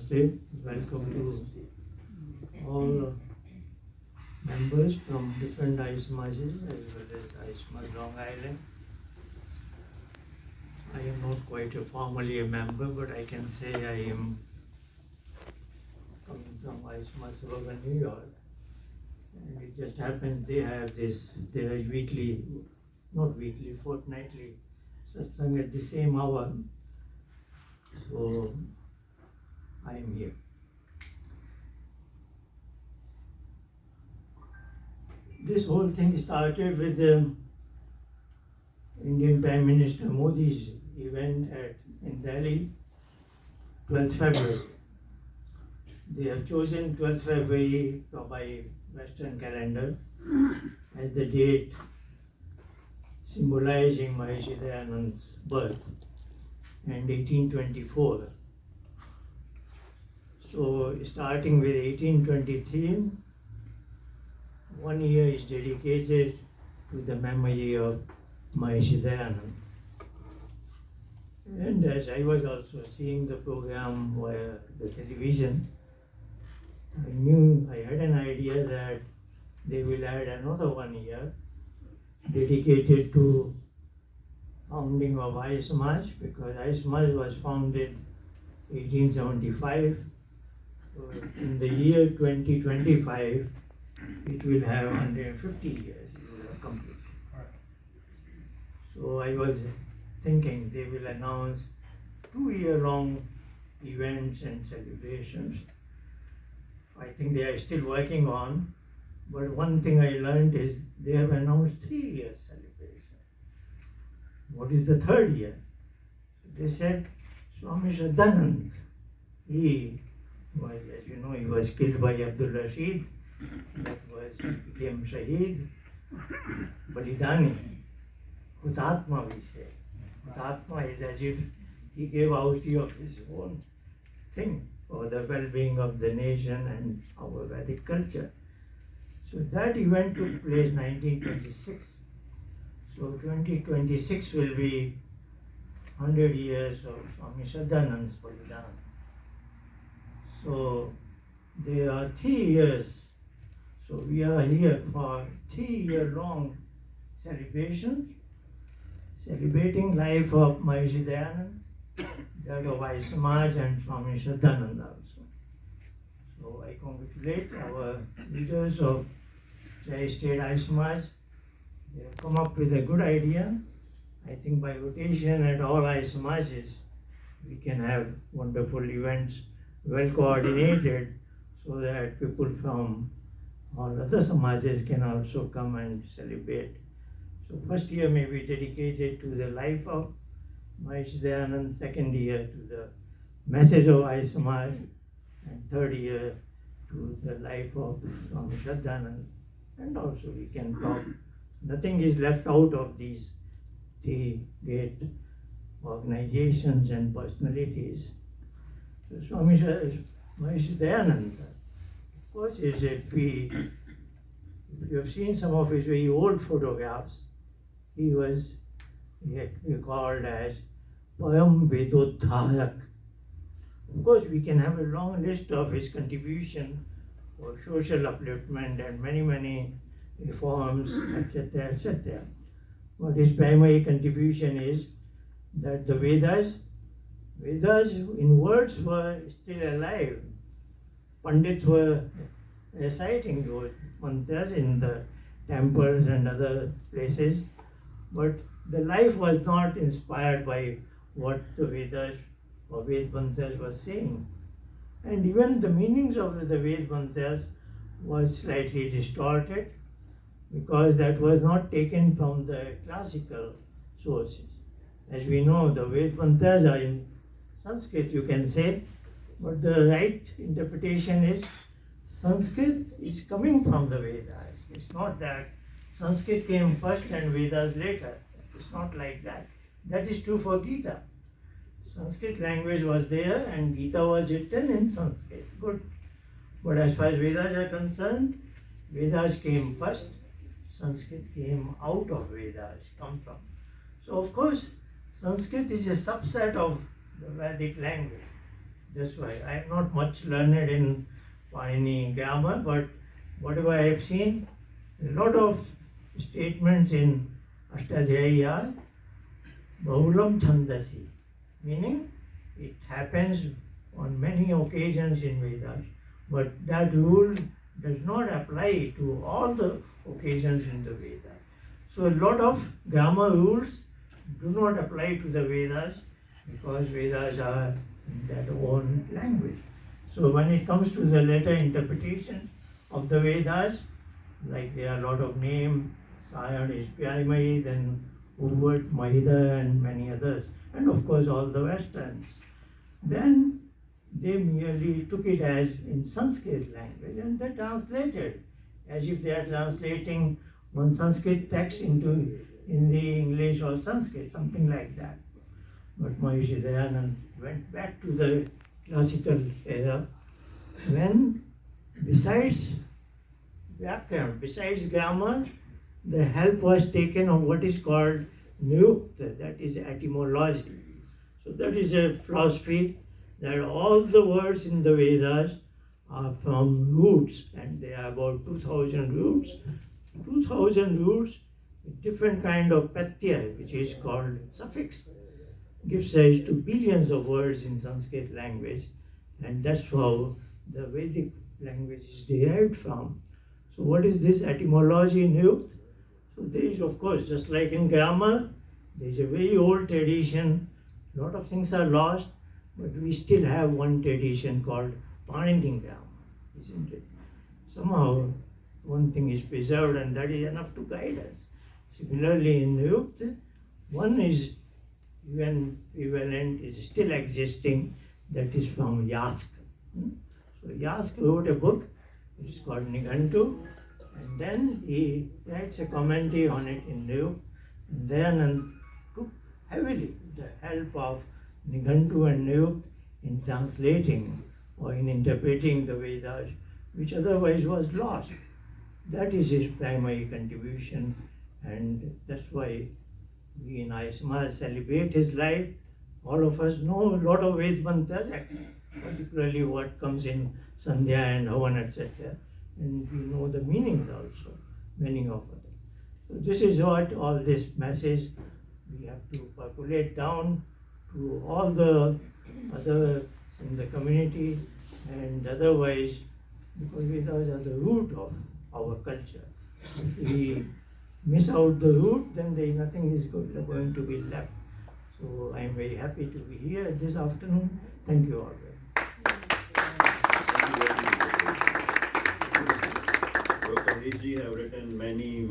Namaste. Welcome to all members from different Samajes as well as Samaj Long Island. I am not quite formally a member, but I can say I am coming from Samaj suburban New York. And it just happens they have their weekly, not weekly, fortnightly satsang at the same hour. So I am here. This whole thing started with the Indian Prime Minister Modi's event in Delhi, 12th February. They have chosen 12th February by Western calendar as the date symbolizing Maharishi Dayanand's birth and 1824. So starting with 1823, 1 year is dedicated to the memory of Maharishi Dayanand. And as I was also seeing the program via the television, I had an idea that they will add another 1 year dedicated to founding of Samaj, because Samaj was founded 1875. So in the year 2025, it will have 150 years, it will have completed. So I was thinking they will announce 2-year-long events and celebrations. I think they are still working on, but one thing I learned is they have announced 3 years celebration. What is the 3rd year? They said Swami Shraddhanand, he was, as you know, he was killed by Abdul Rashid, became Shaheed, Balidani, Hutatma we say. Hutatma is as if he gave ahuti of his own thing for the well-being of the nation and our Vedic culture. So that event took place 1926. So 2026 will be 100 years of Swami Shraddhanand's Balidan. So there are 3 years. So we are here for 3-year-long celebrations, celebrating life of Maharishi Dayanand, that of Samaj and Swami Shraddhanand also. So I congratulate our leaders of Jai State Samaj. They have come up with a good idea. I think by rotation at all Samajes, we can have wonderful events, well coordinated, so that people from all other Samajes can also come and celebrate. So first year may be dedicated to the life of Maharishi Dayanand, second year to the message of Samaj, and third year to the life of Swami Shraddhanand. And also we can talk, nothing is left out of these 3 great organizations and personalities. So Swami Maharishi Dayanand, of course, if you have seen some of his very old photographs, he was called as Param Vedodharak. Of course, we can have a long list of his contribution for social upliftment and many reforms, etc., etc. But his primary contribution is that the Vedas in words were still alive. Pandits were reciting those mantras in the temples and other places, but the life was not inspired by what the Vedas or Ved mantras were saying. And even the meanings of the Ved mantras was slightly distorted, because that was not taken from the classical sources. As we know, the Ved mantras are in Sanskrit, you can say, but the right interpretation is Sanskrit is coming from the Vedas. It's not that Sanskrit came first and Vedas later. It's not like that. That is true for Gita. Sanskrit language was there and Gita was written in Sanskrit. Good. But as far as Vedas are concerned, Vedas came first, Sanskrit came out of Vedas, come from. So of course, Sanskrit is a subset of the Vedic language. That's why I am not much learned in Panini grammar, but whatever I have seen, a lot of statements in Ashtadhyayi are Bahulam Chandasi, meaning it happens on many occasions in Vedas, but that rule does not apply to all the occasions in the Vedas. So a lot of grammar rules do not apply to the Vedas because Vedas are in their own language. So when it comes to the later interpretations of the Vedas, like there are a lot of names, Sayan is Pyamai, then Uvat, Mahida and many others, and of course all the Westerns. Then they merely took it as in Sanskrit language and they translated as if they are translating one Sanskrit text into Hindi, English or Sanskrit, something like that. But Maharishi Dayanand went back to the classical era when besides Vyakran, besides grammar, the help was taken of what is called Niyukta, that is etymology. So that is a philosophy that all the words in the Vedas are from roots, and there are about 2000 roots. 2000 roots with different kind of pratyaya, which is called suffix, gives rise to billions of words in Sanskrit language, and that's how the Vedic language is derived from. So what is this etymology Niyukt? So there is, of course, just like in grammar, there is a very old tradition. A lot of things are lost, but we still have one tradition called Panini grammar, isn't it? Somehow one thing is preserved and that is enough to guide us. Similarly in Niyukt, one is even prevalent, is still existing, that is from Yask. So Yask wrote a book, it is called Nighantu, and then he writes a commentary on it in Niyukt, and Dayanand took heavily the help of Nighantu and Niyukt in translating or in interpreting the Vedas, which otherwise was lost. That is his primary contribution, and that's why we in Samaj celebrate his life. All of us know a lot of Ved mantras, particularly what comes in Sandhya and Havan, etc. And we know the meanings also, many of them. So this is what all this message we have to percolate down to all the others in the community, and otherwise, because Vedas are the root of our culture. If we miss out the root, then there is nothing is going to be left. So I am very happy to be here this afternoon. Thank you all very much. Dr. Harishji have written many